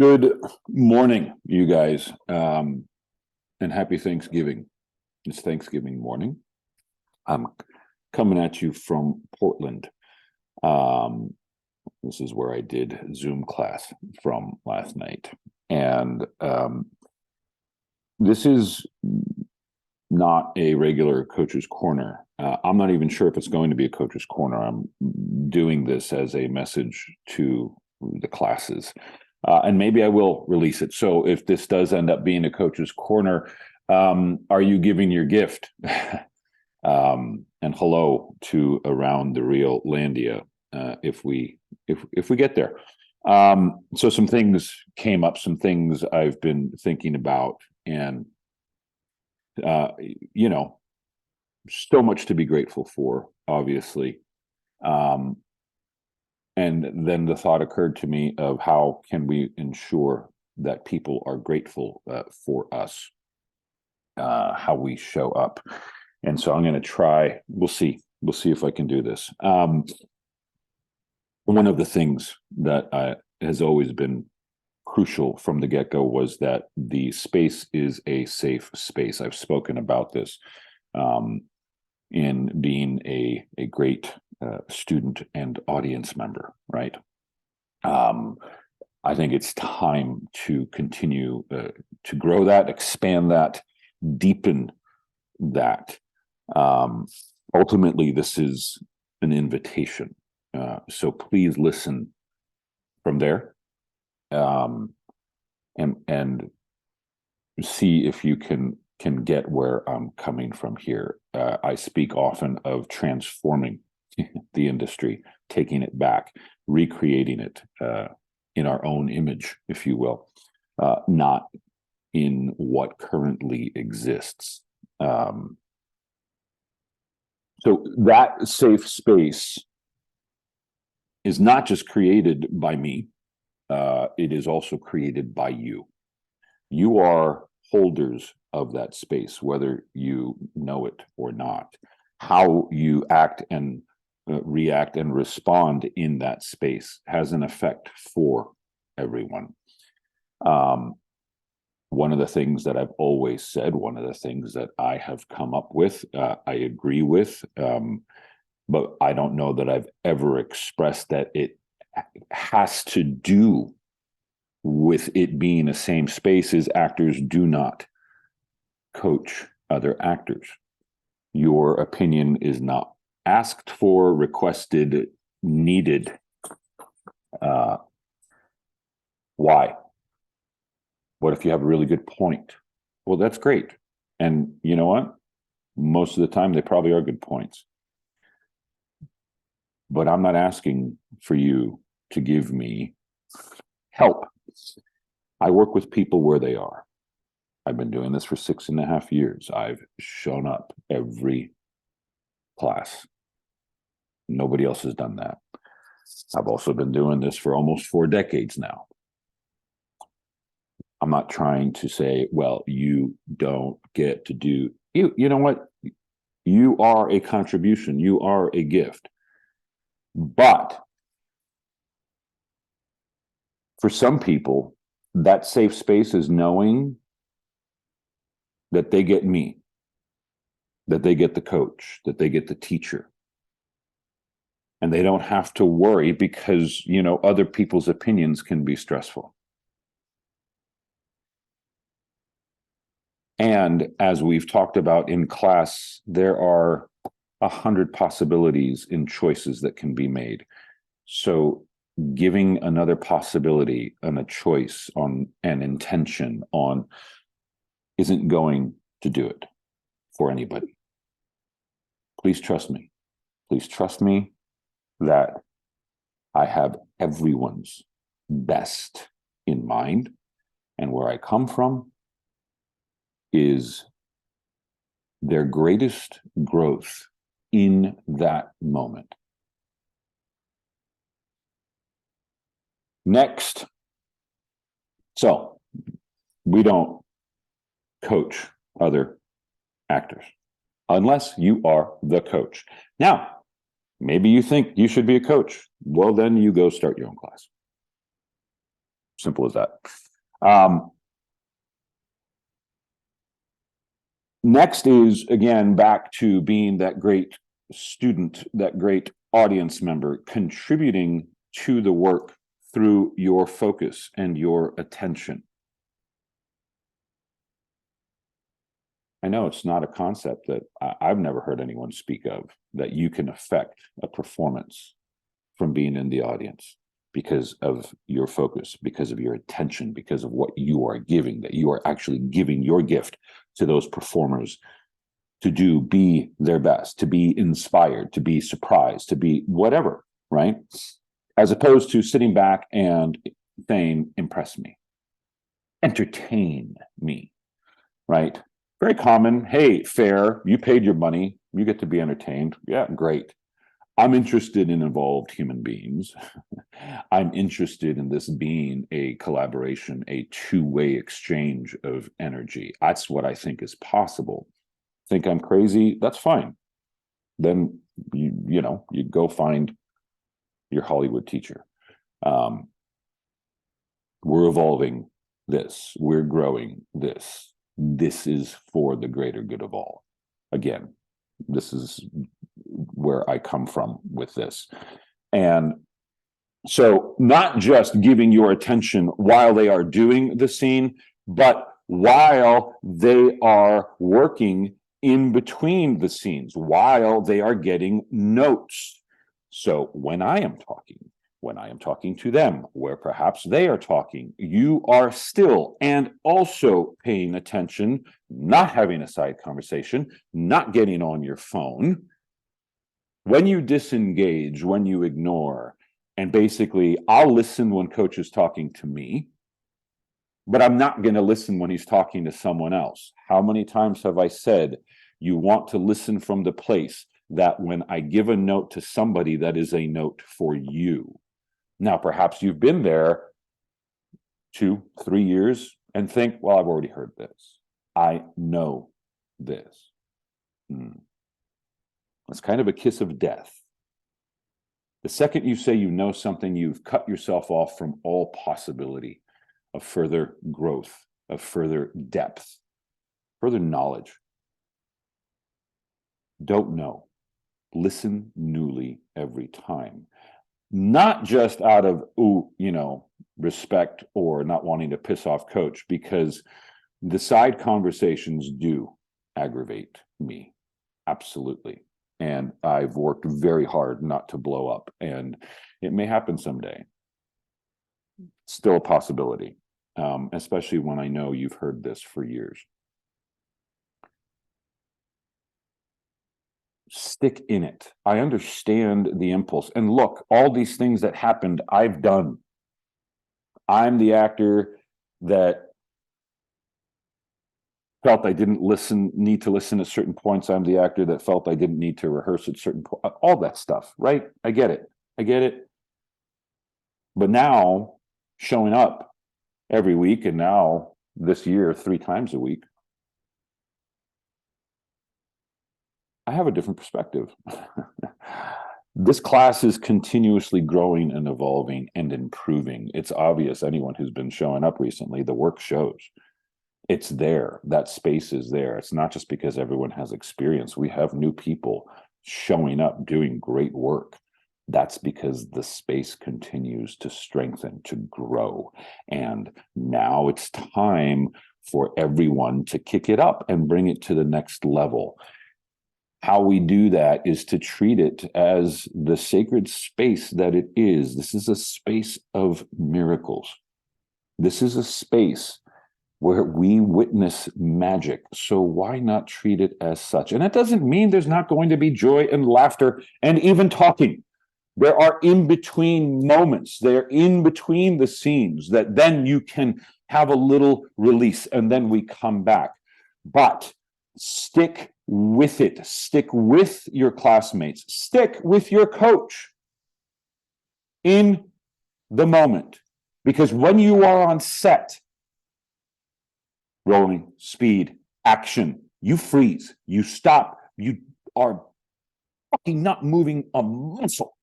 Good morning, you guys, and happy Thanksgiving. It's Thanksgiving morning. I'm coming at you from Portland. Um, this is where I did Zoom class from last night. And this is not a regular coach's corner. I'm not even sure if it's going to be a coach's corner. I'm doing this as a message to the classes. And maybe I will release it. So if this does end up being a coach's corner, are you giving your gift? And hello to Around the Real Landia, if we get there. So some things came up, some things I've been thinking about, and you know, so much to be grateful for, obviously. And then the thought occurred to me of how can we ensure that people are grateful for us, how we show up. And so I'm going to try. We'll see if I can do this. One of the things that has always been crucial from the get-go was that the space is a safe space. I've spoken about this in being a great student and audience member, right? I think it's time to continue to grow that, expand that, deepen that. Ultimately, this is an invitation. So please listen from there, and see if you can get where I'm coming from here. I speak often of transforming the industry, taking it back, recreating it in our own image, if you will, not in what currently exists. So that safe space is not just created by me, it is also created by you. You are holders of that space, whether you know it or not. How you act and react and respond in that space has an effect for everyone. One of the things that I've always said, one of the things that I have come up with, I agree with, but I don't know that I've ever expressed that it has to do with it being a same space as actors do not coach other actors. Your opinion is not asked for, requested, needed. Why? What if you have a really good point? Well, that's great. And you know what? Most of the time, they probably are good points. But I'm not asking for you to give me help. I work with people where they are. I've been doing this for 6.5 years. I've shown up every class. Nobody else has done that. I've also been doing this for almost 4 decades now. I'm not trying to say, well, you don't get to do, you know what? You are a contribution. You are a gift. But for some people, that safe space is knowing that they get me, that they get the coach, that they get the teacher. And they don't have to worry because, you know, other people's opinions can be stressful. And as we've talked about in class, there are 100 possibilities in choices that can be made. So giving another possibility and a choice on an intention on isn't going to do it for anybody. Please trust me. Please trust me that I have everyone's best in mind, and where I come from is their greatest growth in that moment. Next, so we don't coach other actors unless you are the coach. Now, maybe you think you should be a coach. Well, then you go start your own class. Simple as that. Next is, again, back to being that great student, that great audience member, contributing to the work through your focus and your attention. I know it's not a concept that I've never heard anyone speak of, that you can affect a performance from being in the audience because of your focus, because of your attention, because of what you are giving, that you are actually giving your gift to those performers to be their best, to be inspired, to be surprised, to be whatever, right? As opposed to sitting back and saying, impress me, entertain me, right? Very common. Hey, fair, you paid your money, you get to be entertained. Yeah, great. I'm interested in involved human beings. I'm interested in this being a collaboration, a two-way exchange of energy. That's what I think is possible. Think I'm crazy? That's fine. Then you go find your Hollywood teacher. We're evolving this. We're growing this. This is for the greater good of all. Again, this is where I come from with this. And so not just giving your attention while they are doing the scene, but while they are working in between the scenes, while they are getting notes. So when I am talking to them, where perhaps they are talking, you are still and also paying attention, not having a side conversation, not getting on your phone. When you disengage, when you ignore, and basically I'll listen when coach is talking to me, but I'm not going to listen when he's talking to someone else. How many times have I said, you want to listen from the place that when I give a note to somebody, that is a note for you. Now, perhaps you've been there 2-3 years and think, well, I've already heard this. I know this. It's kind of a kiss of death. The second you say you know something, you've cut yourself off from all possibility of further growth, of further depth, further knowledge. Don't know. Listen newly every time. Not just out of, respect or not wanting to piss off coach, because the side conversations do aggravate me. Absolutely. And I've worked very hard not to blow up, and it may happen someday. Still a possibility, especially when I know you've heard this for years. Stick in it. I understand the impulse. And look, all these things that happened, I've done. I'm the actor that felt I didn't need to listen at certain points. I'm the actor that felt I didn't need to rehearse at certain points. All that stuff, right? I get it. But now, showing up every week, and now this year 3 times a week, I have a different perspective. This class is continuously growing and evolving and improving. It's obvious, anyone who's been showing up recently, the work shows. It's there. That space is there. It's not just because everyone has experience. We have new people showing up, doing great work. That's because the space continues to strengthen, to grow. And now it's time for everyone to kick it up and bring it to the next level. How we do that is to treat it as the sacred space that it is. This is a space of miracles. This is a space where we witness magic. So why not treat it as such? And that doesn't mean there's not going to be joy and laughter and even talking. There are in-between moments. They're in between the scenes that then you can have a little release and then we come back. But stick with it. Stick with your classmates. Stick with your coach in the moment. Because when you are on set, rolling, speed, action, you freeze, you stop, you are fucking not moving a muscle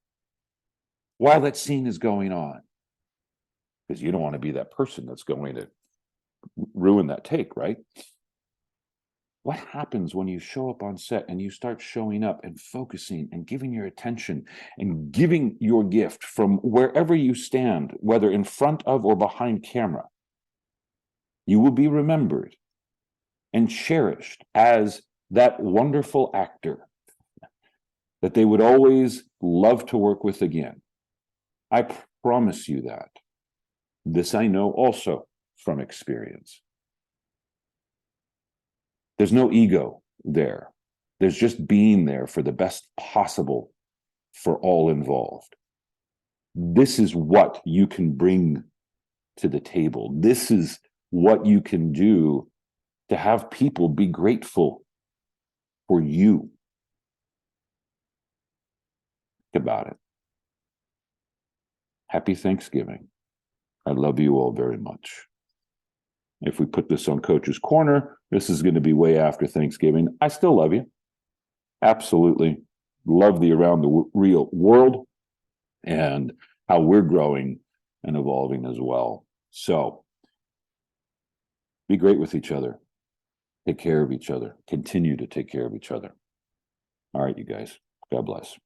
while that scene is going on. because you don't want to be that person that's going to ruin that take, right? What happens when you show up on set and you start showing up and focusing and giving your attention and giving your gift from wherever you stand, whether in front of or behind camera? You will be remembered and cherished as that wonderful actor that they would always love to work with again. I promise you that. This I know also from experience. There's no ego there. There's just being there for the best possible for all involved. This is what you can bring to the table. This is what you can do to have people be grateful for you. Think about it. Happy Thanksgiving. I love you all very much. If we put this on Coach's Corner, this is going to be way after Thanksgiving. I still love you. Absolutely. Love the Around the Real World and how we're growing and evolving as well. So be great with each other. Take care of each other. Continue to take care of each other. All right, you guys. God bless.